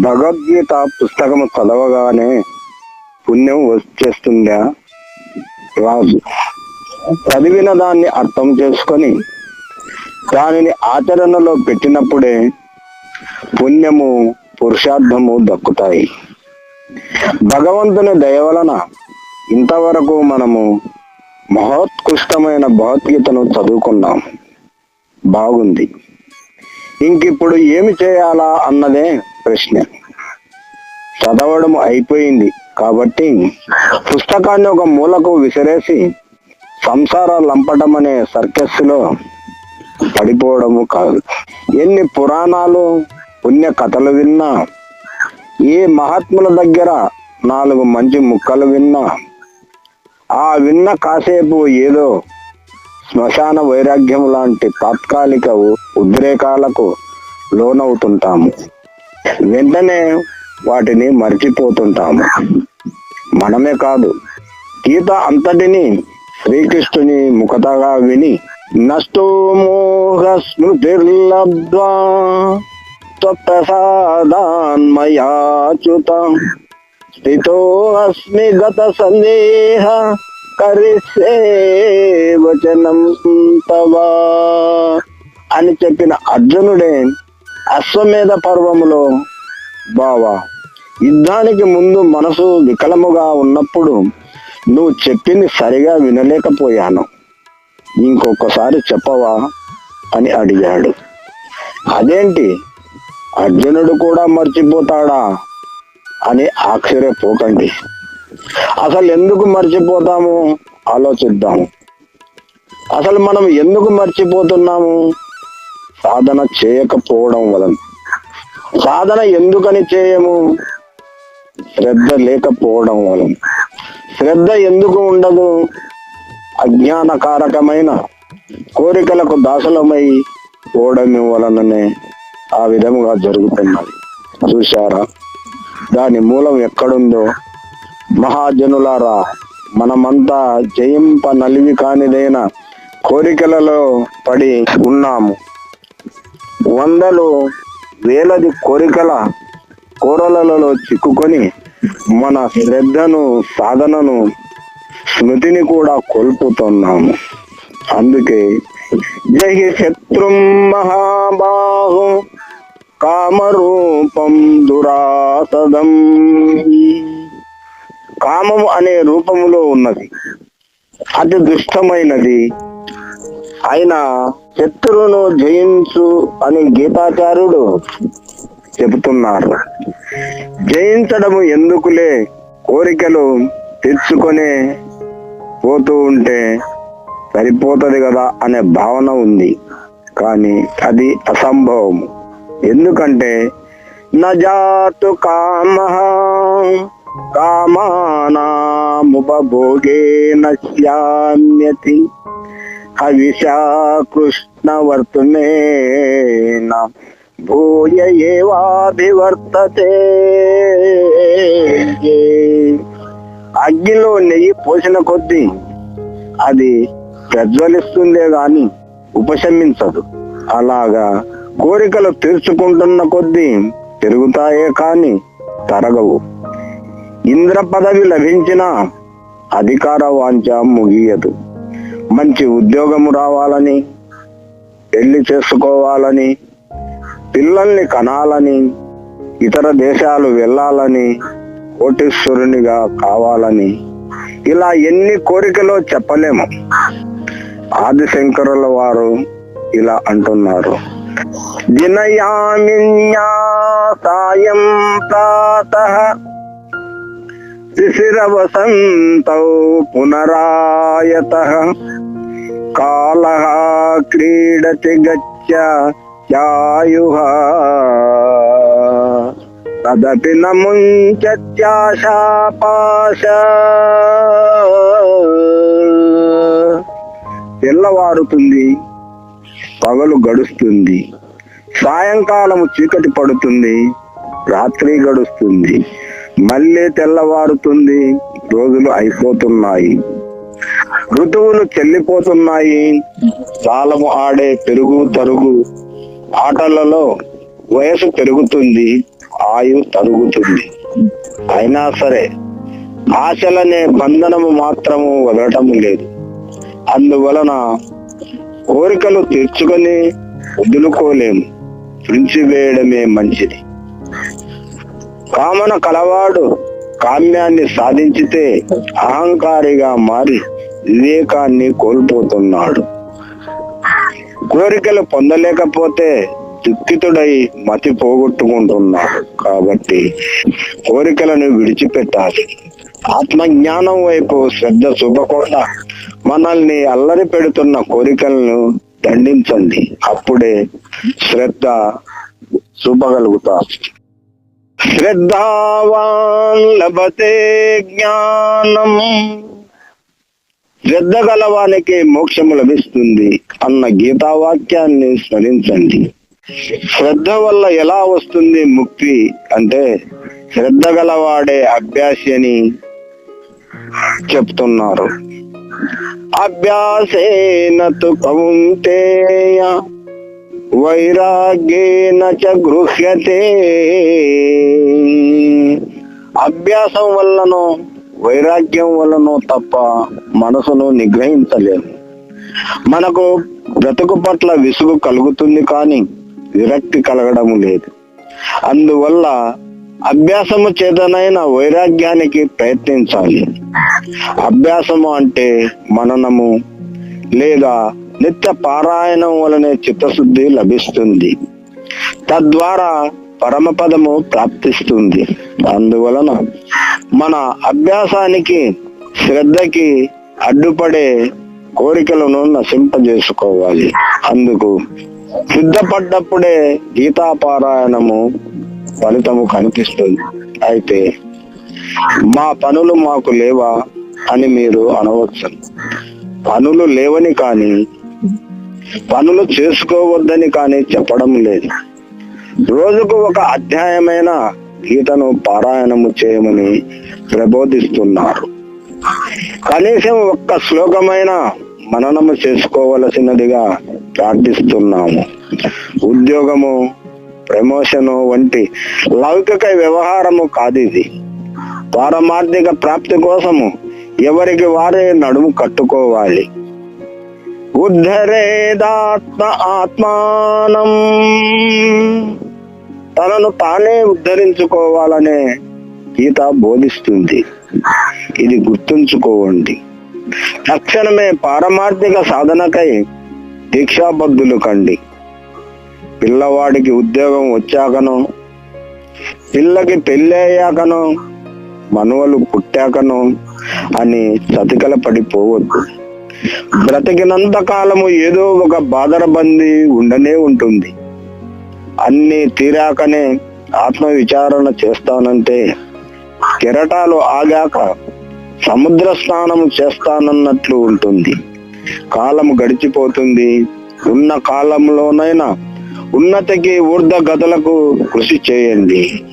భగవద్గీత పుస్తకము చదవగానే పుణ్యం వచ్చేస్తుందా? రాజు చదివిన దాన్ని అర్థం చేసుకొని దానిని ఆచరణలో పెట్టినప్పుడే పుణ్యము పురుషార్థము దక్కుతాయి. భగవంతుని దయ వలన ఇంతవరకు మనము మహోత్కృష్టమైన భగవద్గీతను చదువుకున్నాం. బాగుంది. ఇంకిప్పుడు ఏమి చేయాలా అన్నదే ప్రశ్న. చదవడం అయిపోయింది కాబట్టి పుస్తకాన్ని ఒక మూలకు విసిరేసి సంసార లంపటం అనే సర్కస్సులో పడిపోవడము కాదు. ఎన్ని పురాణాలు పుణ్య కథలు విన్నా, ఏ మహాత్ముల దగ్గర 4 మంచి ముక్కలు విన్నా, ఆ విన్న కాసేపు ఏదో శ్మశాన వైరాగ్యం లాంటి తాత్కాలిక ఉద్రేకాలకు లోనవుతుంటాము. వెంటనే వాటిని మర్చిపోతుంటాము. మనమే కాదు, గీత అంతటిని శ్రీకృష్ణుని ముఖతగా విని నష్టో మోహ స్మృతిర్లబ్ధ్వా త్వత్ప్రసాదాన్మయాచ్యుత స్థితో అస్మి గత సందేహ కరిష్యే వచనం తవా అని చెప్పిన అర్జునుడే అశ్వమేధ పర్వములో, బావా, యుద్ధానికి ముందు మనసు వికలముగా ఉన్నప్పుడు నువ్వు చెప్పింది సరిగా వినలేకపోయాను, ఇంకొకసారి చెప్పవా అని అడిగాడు. అదేంటి, అర్జునుడు కూడా మర్చిపోతాడా అని ఆశ్చర్యపోకండి. అసలు ఎందుకు మర్చిపోతాము ఆలోచిద్దాము. అసలు మనం ఎందుకు మర్చిపోతున్నాము? సాధన చేయకపోవడం వలన. సాధన ఎందుకని చేయము? శ్రద్ధ లేకపోవడం వలన. శ్రద్ధ ఎందుకు ఉండదు? అజ్ఞానకారకమైన కోరికలకు దాసులమై పోవడం వలననే ఆ విధముగా జరుగుతున్నది. చూశారా, దాని మూలం ఎక్కడుందో? మహాజనులారా, మనమంతా జయింప నలివి కానిదైన కోరికలలో పడి ఉన్నాము. 100 వేలది కోరికల కోరలలో చిక్కుకొని మన శ్రద్ధను, సాధనను, స్మృతిని కూడా కోల్పోతున్నాము. అందుకే జహి శత్రుం మహాబాహు కామరూపం దురాసదం. కామము అనే రూపములో ఉన్నది, అతి దుష్టమైనది అయినా శత్రువును జయించు అని గీతాచార్యుడు చెబుతున్నారు. జయించడము ఎందుకులే, కోరికలు తెచ్చుకొనే పోతూ ఉంటే సరిపోతుంది కదా అనే భావన ఉంది. కానీ అది అసంభవము. ఎందుకంటే నజాతు కామః కామానాముపభోగేన స్యామ్యతి హవిషా కృష్ణవర్తునేన భూయ ఏవాభివర్తతే. అగ్నిలో నెయ్యి పోసిన కొద్దీ అది ప్రజ్వలిస్తుందే గాని ఉపశమించదు. అలాగా కోరికలు తీర్చుకుంటున్న కొద్దీ పెరుగుతాయే కాని తరగవు. ఇంద్ర పదవి లభించిన అధికార వాంఛ ముగియదు. మంచి ఉద్యోగము రావాలని, పెళ్లి చేసుకోవాలని, పిల్లల్ని కనాలని, ఇతర దేశాలు వెళ్ళాలని, కోటీశ్వరునిగా కావాలని, ఇలా ఎన్ని కోరికలో చెప్పలేము. ఆదిశంకరుల వారు ఇలా అంటున్నారు: దినయామిన్యా సాయం ప్రాతః శిశిరవసంతౌ పునరాయతః కాలః క్రీడతి గచ్ఛత్యాయుః తదపి న ముంచత్యాశాపాశ. తెల్లవారుతుంది, పగలు గడుస్తుంది, సాయంకాలము చీకటి పడుతుంది, రాత్రి గడుస్తుంది, మళ్ళీ తెల్లవారుతుంది, రోజులు అయిపోతున్నాయి, ఋతువులు చెల్లిపోతున్నాయి. కాలము ఆడే పెరుగు తరుగు ఆటలలో వయసు పెరుగుతుంది, ఆయు తరుగుతుంది. అయినా సరే ఆశలనే బంధనము మాత్రము వదలటం లేదు. అందువలన కోరికలు తీర్చుకొని వదులుకోలేము, విడిచివేయడమే మంచిది. కామన కలవాడు కామ్యాన్ని సాధించితే అహంకారిగా మారి వివేకాన్ని కోల్పోతున్నాడు. కోరికలు పొందలేకపోతే దుఃఖితుడై మతి పోగొట్టుకుంటున్నాడు. కాబట్టి కోరికలను విడిచిపెట్టాలి. ఆత్మజ్ఞానం వైపు శ్రద్ధ చూపకుండా మనల్ని అల్లరి పెడుతున్న కోరికలను దండించండి. అప్పుడే శ్రద్ధ చూపగలుగుతారు. శ్రద్ధావాన్ లభతే జ్ఞానం, శ్రద్ధ గలవానికి మోక్షము లభిస్తుంది అన్న గీతావాక్యాన్ని స్మరించండి. శ్రద్ధ వల్ల ఎలా వస్తుంది ముక్తి అంటే, శ్రద్ధ గలవాడే అభ్యాసి అని చెప్తున్నారు. అభ్యాసేన తు కౌంతేయ వైరాగ్యేన చ గృహ్యతే. అభ్యాసం వల్లనో వైరాగ్యం వల్లనో తప్ప మనసును నిగ్రహించలేము. మనకు బ్రతుకు పట్ల విసుగు కలుగుతుంది కానీ విరక్తి కలగడం లేదు. అందువల్ల అభ్యాసము చేతనైన వైరాగ్యానికి ప్రయత్నించాలి. అభ్యాసము అంటే మననము లేదా నిత్య పారాయణం వలనే చిత్తశుద్ధి లభిస్తుంది. తద్వారా పరమపదము ప్రాప్తిస్తుంది. అందువలన మన అభ్యాసానికి శ్రద్ధకి అడ్డుపడే కోరికలను నశింపజేసుకోవాలి. అందుకు సిద్ధపడ్డప్పుడే గీతా పారాయణము ఫలితము కనిపిస్తుంది. అయితే మా పనులు మాకు లేవా అని మీరు అనవచ్చు. పనులు లేవని కానీ పనులు చేసుకోవద్దని కానీ చెప్పడం లేదు. రోజుకు ఒక అధ్యాయమైన గీతను పారాయణము చేయమని ప్రబోధిస్తున్నారు. కనీసం ఒక్క శ్లోకమైన మననము చేసుకోవలసినదిగా ప్రార్థిస్తున్నాము. ఉద్యోగము, ప్రమోషను వంటి లౌకిక వ్యవహారము కాదు ఇది. పారమార్థిక ప్రాప్తి కోసము ఎవరికి వారే నడుము కట్టుకోవాలి. ఉద్ధరేదాత్మ ఆత్మానం, తనను తానే ఉద్ధరించుకోవాలనే గీత బోధిస్తుంది. ఇది గుర్తుంచుకోండి. తక్షణమే పారమార్థిక సాధనకై దీక్షాబద్ధులు కండి. పిల్లవాడికి ఉద్యోగం వచ్చాకనో, పిల్లకి పెళ్ళి అయ్యాకనో, మనవలు పుట్టాకనో అని చతికల పడిపోవద్దు. బ్రతికినంత కాలము ఏదో ఒక బాదరబంది ఉండనే ఉంటుంది. అన్ని తీరాకనే ఆత్మ విచారణ చేస్తానంటే కెరటాలు ఆగాక సముద్ర స్నానము చేస్తానన్నట్లు ఉంటుంది. కాలము గడిచిపోతుంది. ఉన్న కాలంలోనైనా ఉన్నతికి ఊర్ధ్వ గతులకు కృషి చేయండి.